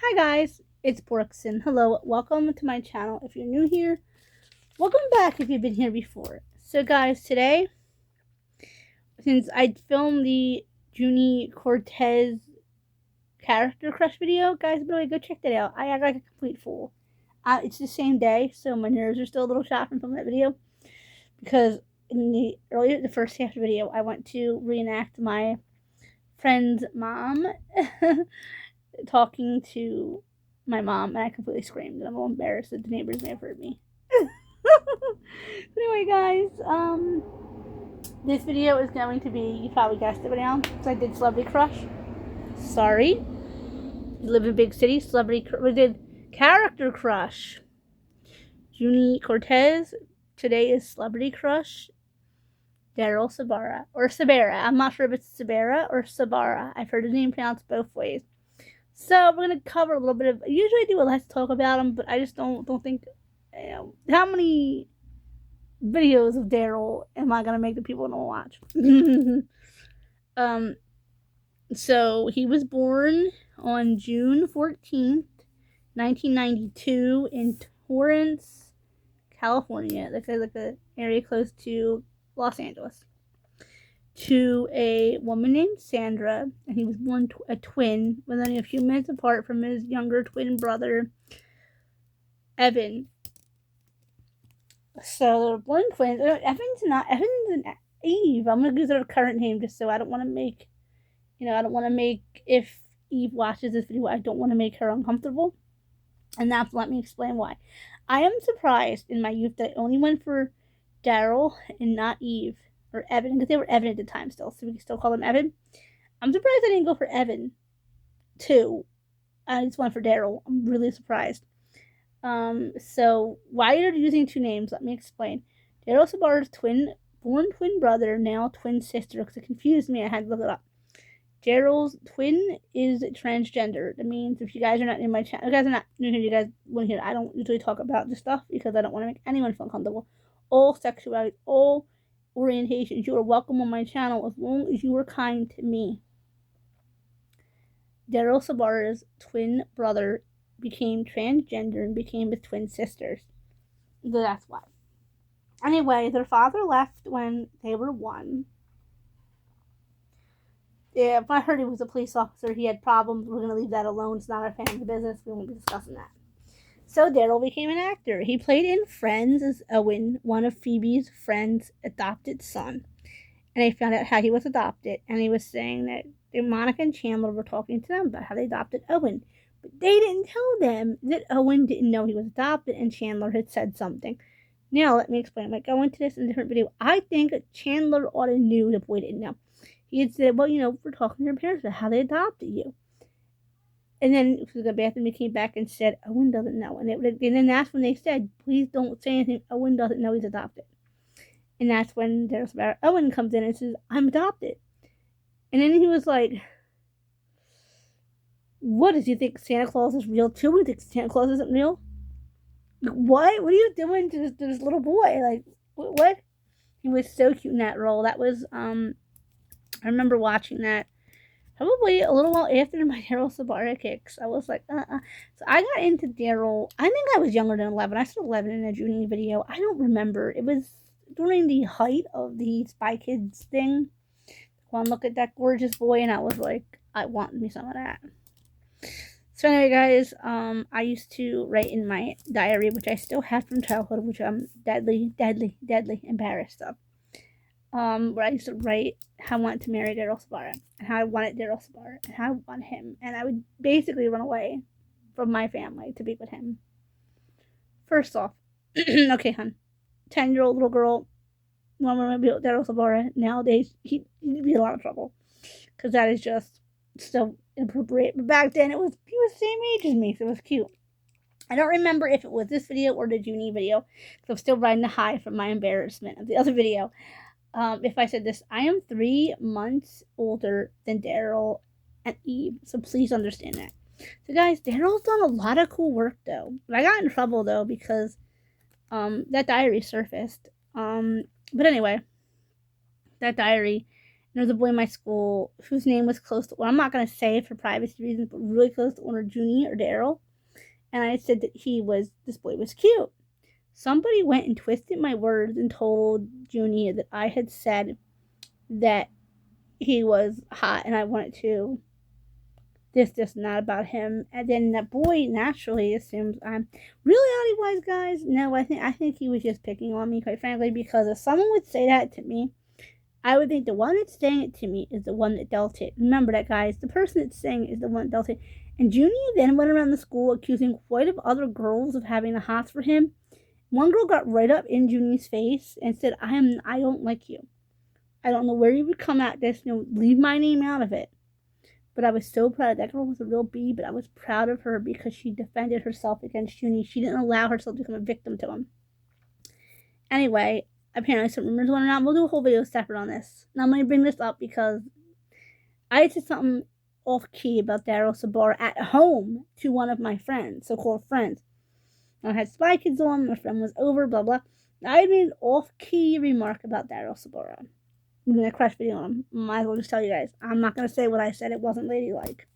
Hi guys, it's Borkson. Hello, welcome to my channel. If you're new here, welcome back if you've been here before. So guys, today, since I filmed the Junie Cortez character crush video, guys, by the way, go check that out. I act like a complete fool. It's the same day, so my nerves are still a little shot from that video because in the first half of the video, I went to reenact my friend's mom talking to my mom, and I completely screamed, and I'm a little embarrassed that the neighbors may have heard me. Anyway, guys, this video is going to be, you probably guessed it by now, because I did Celebrity Crush. Sorry. You live in a big city, we did Character Crush. Junie Cortez. Today is Celebrity Crush. Daryl Sabara. Or Sabara. I'm not sure if it's Sabara or Sabara. I've heard the name pronounced both ways. So we're going to cover a little bit of, I usually do a let's talk about them, but I just don't think, how many videos of Daryl am I going to make the people want to watch? So he was born on June 14th, 1992 in Torrance, California. Like an area close to Los Angeles. To a woman named Sandra, and he was born a twin, with only a few minutes apart from his younger twin brother, Evan. So they were born twins. Evan's an Eve. I'm gonna use her current name just so I don't want to make, if Eve watches this video, I don't want to make her uncomfortable. And let me explain why. I am surprised in my youth that I only went for Daryl and not Eve. Or Evan, because they were Evan at the time still, so we can still call him Evan. I'm surprised I didn't go for Evan, too. I just went for Daryl. I'm really surprised. So why are you using two names? Let me explain. Daryl Sabara's born twin brother, now twin sister, because it confused me. I had to look it up. Daryl's twin is transgender. That means if you guys are not in my channel, you guys are not new here, you guys wouldn't hear. I don't usually talk about this stuff because I don't want to make anyone feel uncomfortable. All sexuality, all orientations, you are welcome on my channel as long as you are kind to me. Daryl Sabara's twin brother became transgender and became his twin sisters. That's why. Anyway, their father left when they were 1. Yeah, if I heard he was a police officer, he had problems. We're going to leave that alone. It's not our family business. We won't be discussing that. So Daryl became an actor. He played in Friends as Owen, one of Phoebe's friends' adopted son. And they found out how he was adopted. And he was saying that Monica and Chandler were talking to them about how they adopted Owen. But they didn't tell them that Owen didn't know he was adopted and Chandler had said something. Now, let me explain. I might go into this in a different video. I think Chandler ought to knew the boy didn't know. He had said, well, we're talking to your parents about how they adopted you. And then the bathroom, he came back and said, Owen doesn't know. And then that's when they said, please don't say anything. Owen doesn't know he's adopted. And that's when there's about Owen comes in and says, I'm adopted. And then he was like, what, does he think Santa Claus is real too? You think Santa Claus isn't real? What are you doing to this little boy? Like, what? He was so cute in that role. That was, I remember watching that probably a little while after my Daryl Sabara kicks. I was like, So I got into Daryl. I think I was younger than 11. I said 11 in a Junie video. I don't remember. It was during the height of the Spy Kids thing. One look at that gorgeous boy, and I was like, I want me some of that. So anyway, guys, I used to write in my diary, which I still have from childhood, which I'm deadly embarrassed of. Where I used to write how I wanted to marry Daryl Sabara, and how I wanted Daryl Sabara, and how I want him, and I would basically run away from my family to be with him. First off, okay, hon, 10-year-old little girl, want to be with Daryl Sabara. Nowadays, he'd be in a lot of trouble, because that is just so inappropriate. But back then, he was the same age as me, so it was cute. I don't remember if it was this video or the Junie video, because I'm still riding the high from my embarrassment of the other video. If I said this, I am 3 months older than Daryl and Eve, so please understand that. So guys, Daryl's done a lot of cool work though. But I got in trouble though because that diary surfaced. But anyway, that diary, There was a boy in my school whose name was close to, well, I'm not going to say it for privacy reasons, but really close to owner Junie or Daryl. And I said that this boy was cute. Somebody went and twisted my words and told Junie that I had said that he was hot and I wanted to. This just not about him. And then that boy naturally assumes I'm reality wise, guys. No, I think he was just picking on me, quite frankly, because if someone would say that to me, I would think the one that's saying it to me is the one that dealt it. Remember that, guys. The person that's saying it is the one that dealt it. And Junie then went around the school accusing quite of other girls of having the hots for him. One girl got right up in Junie's face and said, I don't like you. I don't know where you would come at this. Leave my name out of it. But I was so proud. That girl was a real bee, but I was proud of her because she defended herself against Junie. She didn't allow herself to become a victim to him. Anyway, apparently some rumors went around. We'll do a whole video separate on this. Now I'm going to bring this up because I said something off key about Daryl Sabara at home to one of my friends, so-called friends. I had Spy Kids on. My friend was over, blah, blah. I made an off-key remark about Daryl Sabara. I'm going to crash video on him. Might as well just tell you guys. I'm not going to say what I said. It wasn't ladylike.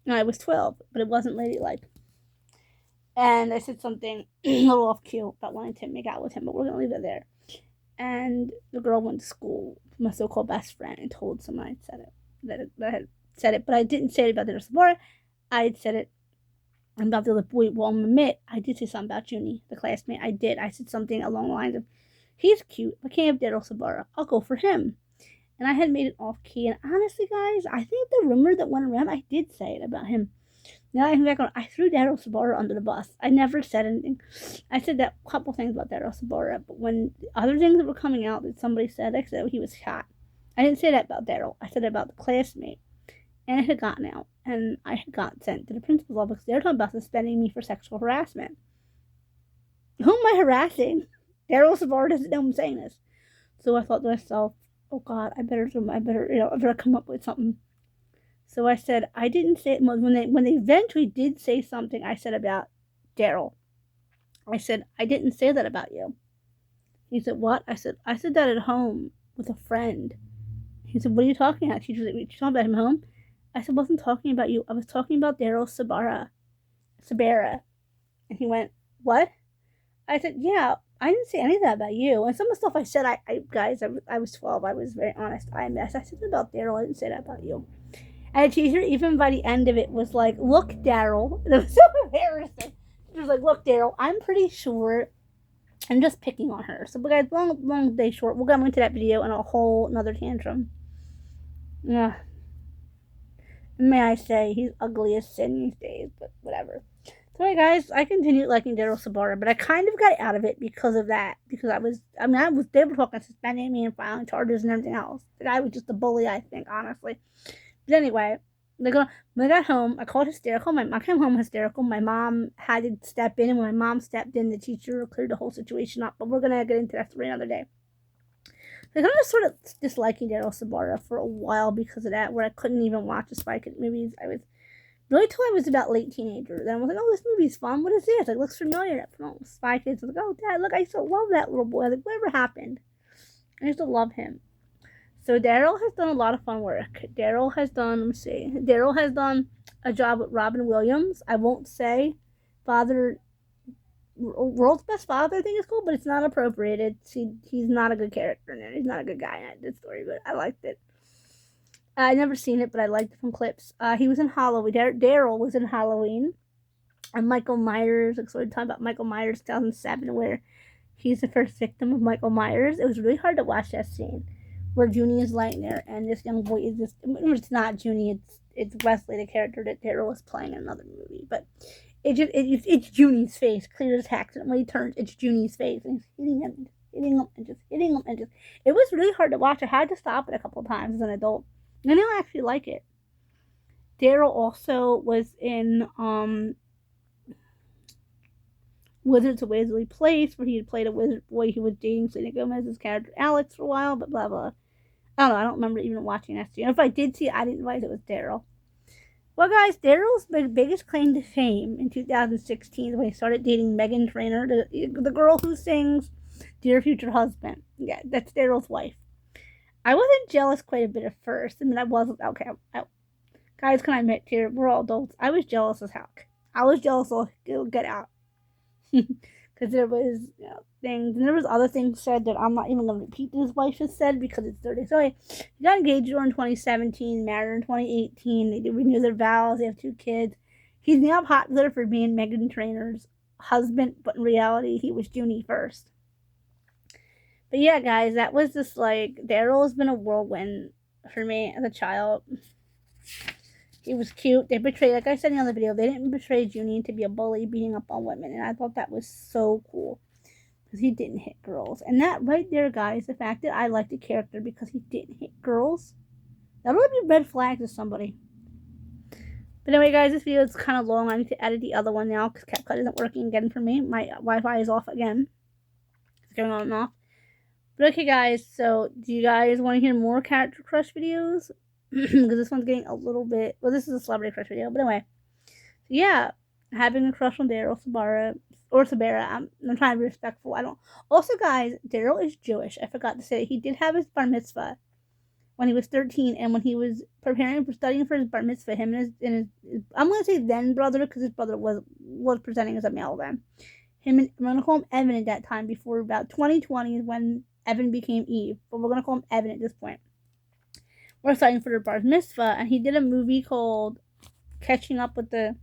No, I was 12, but it wasn't ladylike. And I said something a little off cue about wanting to make out with him, but we're going to leave it there. And the girl went to school, my so-called best friend, and told someone I'd said it. That I had said it, but I didn't say it about Daryl Sabara. I had said it about the other boy. Well, I'll admit, I did say something about Junie, the classmate. I did. I said something along the lines of, he's cute, but can't have Daryl Sabara. I'll go for him. And I had made it off key. And honestly, guys, I think the rumor that went around, I did say it about him. Now I think back on, I threw Daryl Sabara under the bus. I never said anything. I said that couple things about Daryl Sabara, but when other things that were coming out that somebody said, I said he was hot. I didn't say that about Daryl. I said it about the classmate. And it had gotten out. And I had gotten sent to the principal's office. They were talking about suspending me for sexual harassment. Who am I harassing? Daryl Sabara doesn't know I'm saying this. So I thought to myself, oh God, I better come up with something. So I said, I didn't say it. When they eventually did say something, I said about Daryl. I said, I didn't say that about you. He said, what? I said that at home with a friend. He said, what are you talking about? She was like, you talking about him home? I said, I wasn't talking about you. I was talking about Daryl Sabara. And he went, what? I said, yeah, I didn't say any of that about you. And some of the stuff I said, I was 12. I was very honest. I said about Daryl. I didn't say that about you. And the teacher, even by the end of it, was like, look, Daryl. It was so embarrassing. She was like, look, Daryl, I'm pretty sure I'm just picking on her. So, but guys, long day short, we'll go into that video in a whole another tantrum. Yeah. May I say, he's ugly as sin these days, but whatever. So, hey guys, I continued liking Daryl Sabara, but I kind of got out of it because of that. Because they were talking suspending me and filing charges and everything else. The guy was just a bully, I think, honestly. But anyway, when I got home, I called hysterical. I came home hysterical. My mom had to step in, and when my mom stepped in, the teacher cleared the whole situation up. But we're going to get into that for another day. So I kind of sort of disliking Daryl Sabara for a while because of that, where I couldn't even watch the Spy Kids movies. I was really till I was about late teenager. Then I was like, oh, this movie's fun. What is this? It looks familiar. Spy Kids. I was like, oh, Dad, look, I used to love that little boy. I was like, whatever happened? I used to love him. So Daryl has done a lot of fun work. Daryl has done a job with Robin Williams. I won't say World's Best Father, I think it's called, but it's not appropriate. He's not a good character in it. He's not a good guy in this story, but I liked it. I never seen it, but I liked it from clips. He was in Halloween. Daryl was in Halloween. And Michael Myers, so we're talking about Michael Myers 2007, where he's the first victim of Michael Myers. It was really hard to watch that scene where Junie is lying there, and this young boy is just, it's not Junie, it's Wesley, the character that Daryl was playing in another movie, but it's Junie's face, clear as heck, and when he turns, it's Junie's face, and he's hitting him, and just, it was really hard to watch. I had to stop it a couple of times as an adult, and I actually like it. Daryl also was in, Wizards of Waverly Place, where he had played a wizard boy who was dating Selena Gomez's character Alex for a while, but blah, blah. I don't know, I don't remember even watching that scene. If I did see it, I didn't realize it was Daryl. Well, guys, Daryl's biggest claim to fame in 2016 is when he started dating Meghan Trainor, the girl who sings Dear Future Husband. Yeah, that's Daryl's wife. I wasn't jealous quite a bit at first. I mean, I wasn't. Okay, guys, can I admit here, we're all adults. I was jealous as heck. I was jealous of get out. Because there was things, and there was other things said that I'm not even going to repeat that his wife has said because it's dirty. So anyway, he got engaged in 2017, married in 2018. They did renew their vows. They have 2 kids. He's now popular for being Meghan Trainor's husband, but in reality, he was Junie first. But yeah, guys, that was just like Daryl has been a whirlwind for me as a child. He was cute. They betrayed, like I said in the other video, they didn't betray Junie to be a bully beating up on women. And I thought that was so cool. Because he didn't hit girls. And that right there, guys, the fact that I liked the character because he didn't hit girls, that would be red flag to somebody. But anyway, guys, this video is kind of long. I need to edit the other one now because CapCut isn't working again for me. My Wi-Fi is off again. It's going on and off. But okay, guys, so do you guys want to hear more character crush videos? Because this one's getting a little bit... Well, this is a celebrity crush video. But anyway. So yeah. Having a crush on Daryl, Sabara. Or Sabara. I'm trying to be respectful. I don't... Also, guys, Daryl is Jewish. I forgot to say. He did have his bar mitzvah when he was 13. And when he was preparing for studying for his bar mitzvah, him and his I'm going to say then brother, because his brother was presenting as a male then. I'm going to call him Evan at that time. Before about 2020 is when Evan became Eve. But we're going to call him Evan at this point. We're studying for their bar mitzvah, and he did a movie called Catching Up with the...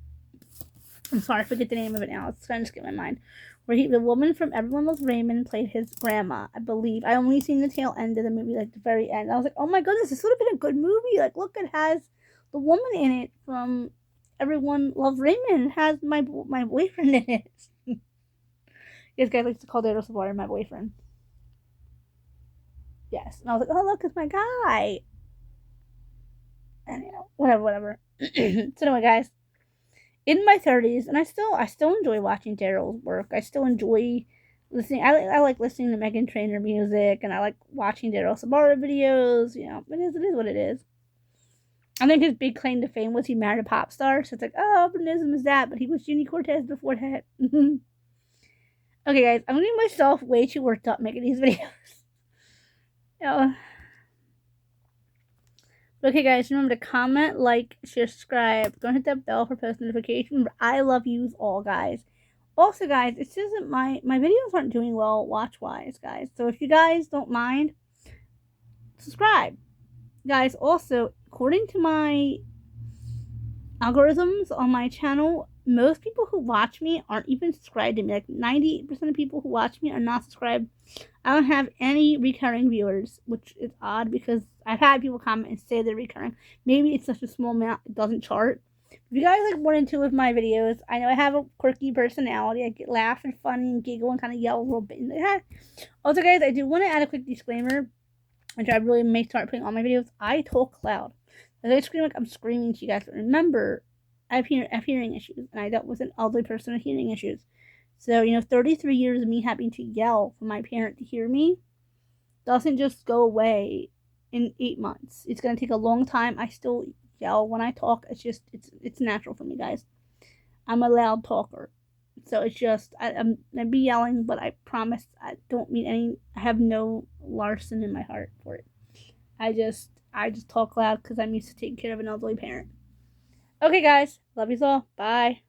I'm sorry, I forget the name of it now. It's trying to skip my mind. Where the woman from Everyone Loves Raymond played his grandma, I believe. I only seen the tail end of the movie, like the very end. I was like, oh my goodness, this would have been a good movie. Like, look, it has the woman in it from Everyone Loves Raymond. It has my boyfriend in it. This guy likes to call Daryl Sabara my boyfriend. Yes. And I was like, oh, look, it's my guy. And whatever. So anyway, guys, in my 30s, and I still enjoy watching Daryl's work. I still enjoy listening. I like listening to Meghan Trainor music, and I like watching Daryl Sabara videos. It is what it is. I think his big claim to fame was he married a pop star. So it's like, oh, albinism is that, but he was Junie Cortez before that. Okay, guys, I'm getting myself way too worked up making these videos. Okay, guys, remember to comment, like, share, subscribe. Don't hit that bell for post notifications. I love you all, guys. Also, guys, it says that my videos aren't doing well watch-wise, guys. So if you guys don't mind, subscribe. Guys, also, according to my algorithms on my channel, most people who watch me aren't even subscribed to me. Like 90% of people who watch me are not subscribed. I don't have any recurring viewers, which is odd because I've had people comment and say they're recurring. Maybe it's such a small amount it doesn't chart. If you guys like 1 and 2 of my videos, I know I have a quirky personality. I get laugh and funny and giggle and kind of yell a little bit. Also, guys, I do want to add a quick disclaimer, which I really may start putting on my videos. I talk loud. I scream like I'm screaming to you guys. But remember, I have hearing issues, and I dealt with an elderly person with hearing issues. So, 33 years of me having to yell for my parent to hear me doesn't just go away in 8 months. It's going to take a long time. I still yell when I talk. It's natural for me, guys. I'm a loud talker. So it's just, I'd be yelling, but I promise I don't mean any, I have no larceny in my heart for it. I just talk loud because I'm used to taking care of an elderly parent. Okay, guys. Love you all. Bye.